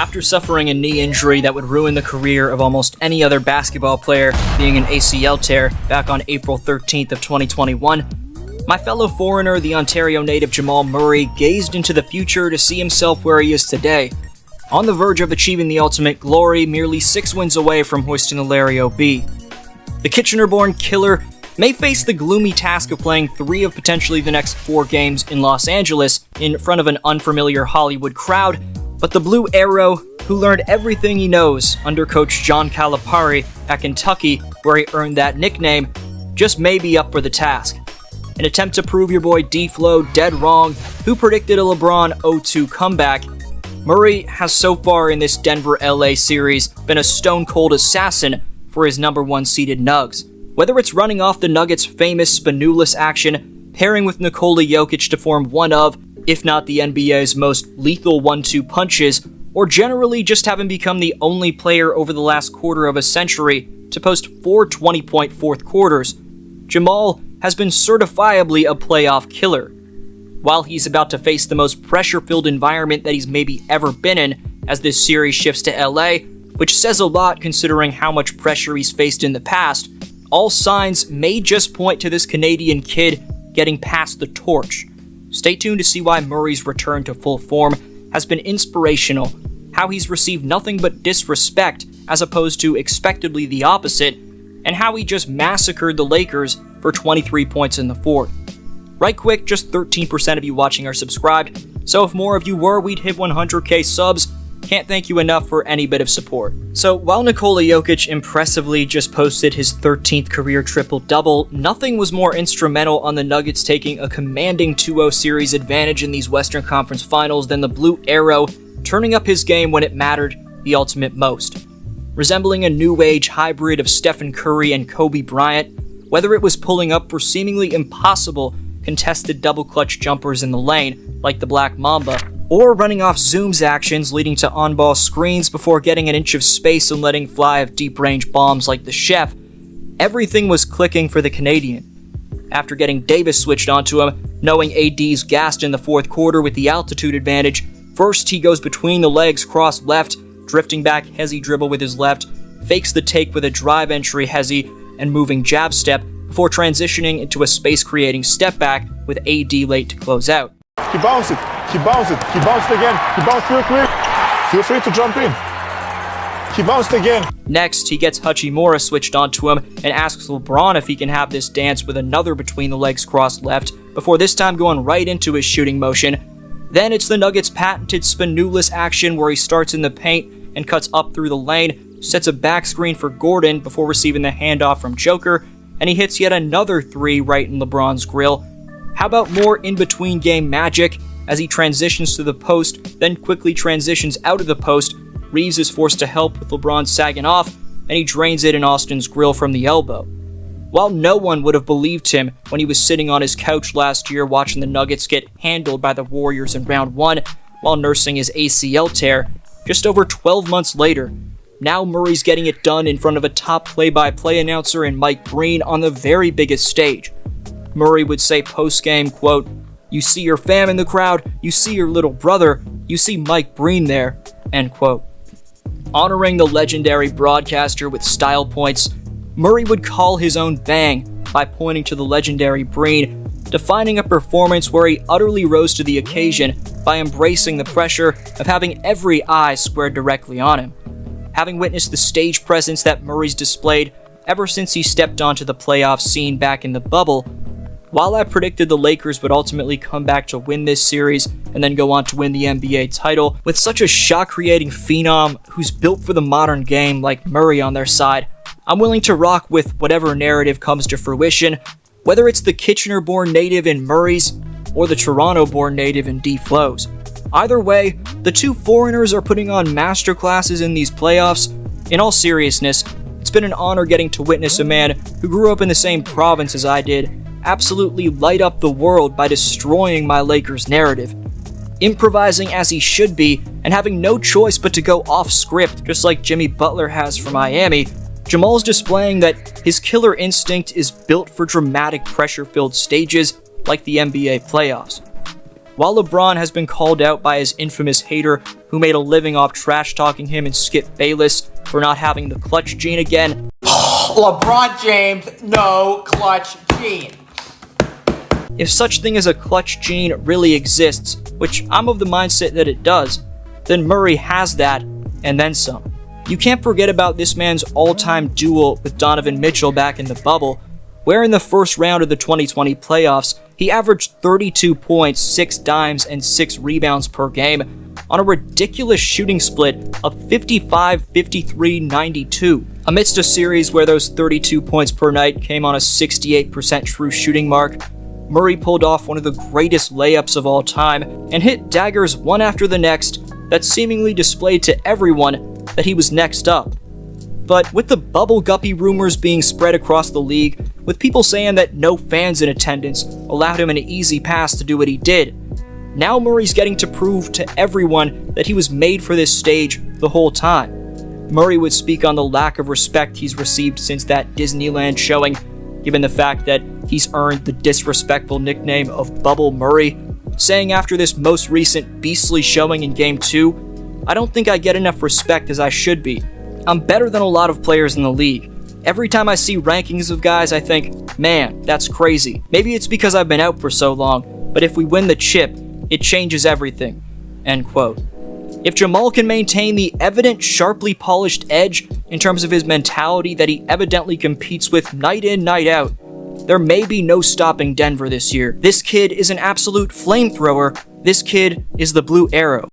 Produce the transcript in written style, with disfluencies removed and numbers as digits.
After suffering a knee injury that would ruin the career of almost any other basketball player, being an ACL tear back on April 13th of 2021, my fellow foreigner, the Ontario native Jamal Murray, gazed into the future to see himself where he is today, on the verge of achieving the ultimate glory, merely 6 wins away from hoisting the Larry O.B. The Kitchener-born killer may face the gloomy task of playing 3 of potentially the next 4 games in Los Angeles in front of an unfamiliar Hollywood crowd, but the Blue Arrow, who learned everything he knows under coach John Calipari at Kentucky, where he earned that nickname, just may be up for the task. An attempt to prove your boy D-Flow dead wrong, who predicted a LeBron 0-2 comeback, Murray has so far in this Denver-LA series been a stone-cold assassin for his number 1 seeded Nugs. Whether it's running off the Nuggets' famous Spanoulis action, pairing with Nikola Jokic to form one of, if not the NBA's most lethal 1-2 punches, or generally just having become the only player over the last quarter of a century to post 4 20-point fourth quarters, Jamal has been certifiably a playoff killer. While he's about to face the most pressure-filled environment that he's maybe ever been in as this series shifts to LA, which says a lot considering how much pressure he's faced in the past, all signs may just point to this Canadian kid getting past the torch. Stay tuned to see why Murray's return to full form has been inspirational, how he's received nothing but disrespect as opposed to expectedly the opposite, and how he just massacred the Lakers for 23 points in the fourth. Right quick, just 13% of you watching are subscribed, so if more of you were, we'd hit 100k subs. Can't thank you enough for any bit of support. So while Nikola Jokic impressively just posted his 13th career triple-double, nothing was more instrumental on the Nuggets taking a commanding 2-0 series advantage in these Western Conference Finals than the Blue Arrow turning up his game when it mattered the ultimate most. Resembling a new age hybrid of Stephen Curry and Kobe Bryant, whether it was pulling up for seemingly impossible contested double-clutch jumpers in the lane, like the Black Mamba, or running off zooms actions leading to on-ball screens before getting an inch of space and letting fly of deep-range bombs like the Chef, everything was clicking for the Canadian. After getting Davis switched onto him, knowing AD's gassed in the fourth quarter with the altitude advantage, first he goes between the legs cross left, drifting back Hezi dribble with his left, fakes the take with a drive entry Hezi and moving jab step before transitioning into a space-creating step back with AD late to close out. He bounced it, he bounced it, he bounced again, he bounced real quick. Feel free to jump in. He bounced again. Next, he gets Hachimura switched onto him and asks LeBron if he can have this dance with another between the legs crossed left, before this time going right into his shooting motion. Then it's the Nuggets' patented Spanoulis action where he starts in the paint and cuts up through the lane, sets a back screen for Gordon before receiving the handoff from Joker, and he hits yet another 3 right in LeBron's grill. How about more in-between game magic as he transitions to the post, then quickly transitions out of the post. Reeves is forced to help with LeBron sagging off, and he drains it in Austin's grill from the elbow. While no one would have believed him when he was sitting on his couch last year watching the Nuggets get handled by the Warriors in round 1 while nursing his ACL tear, just over 12 months later, now Murray's getting it done in front of a top play-by-play announcer in Mike Breen on the very biggest stage. Murray would say post-game, quote, "You see your fam in the crowd, you see your little brother, you see Mike Breen there," end quote. Honoring the legendary broadcaster with style points, Murray would call his own bang by pointing to the legendary Breen, defining a performance where he utterly rose to the occasion by embracing the pressure of having every eye squared directly on him. Having witnessed the stage presence that Murray's displayed ever since he stepped onto the playoff scene back in the bubble, while I predicted the Lakers would ultimately come back to win this series and then go on to win the NBA title, with such a shot-creating phenom who's built for the modern game like Murray on their side, I'm willing to rock with whatever narrative comes to fruition, whether it's the Kitchener-born native in Murray's or the Toronto-born native in D-Flow's. Either way, the two foreigners are putting on masterclasses in these playoffs. In all seriousness, it's been an honor getting to witness a man who grew up in the same province as I did absolutely light up the world by destroying my Lakers narrative. Improvising as he should be, and having no choice but to go off script, just like Jimmy Butler has for Miami, Jamal's displaying that his killer instinct is built for dramatic pressure-filled stages like the NBA playoffs. While LeBron has been called out by his infamous hater who made a living off trash-talking him and Skip Bayless for not having the clutch gene again, LeBron James, no clutch gene. if such thing as a clutch gene really exists, which I'm of the mindset that it does, then Murray has that, and then some. You can't forget about this man's all-time duel with Donovan Mitchell back in the bubble, where in the first round of the 2020 playoffs, he averaged 32 points, 6 dimes, and 6 rebounds per game on a ridiculous shooting split of 55, 53, 92. Amidst a series where those 32 points per night came on a 68% true shooting mark, Murray pulled off one of the greatest layups of all time and hit daggers one after the next that seemingly displayed to everyone that he was next up. But with the bubble guppy rumors being spread across the league, with people saying that no fans in attendance allowed him an easy pass to do what he did, now Murray's getting to prove to everyone that he was made for this stage the whole time. Murray would speak on the lack of respect he's received since that Disneyland showing, given the fact that he's earned the disrespectful nickname of Bubble Murray, saying after this most recent beastly showing in Game 2, "I don't think I get enough respect as I should be. I'm better than a lot of players in the league. Every time I see rankings of guys, I think, man, that's crazy. Maybe it's because I've been out for so long, but if we win the chip, it changes everything." End quote. If Jamal can maintain the evident sharply polished edge in terms of his mentality that he evidently competes with night in, night out, there may be no stopping Denver this year. This kid is an absolute flamethrower. This kid is the Blue Arrow.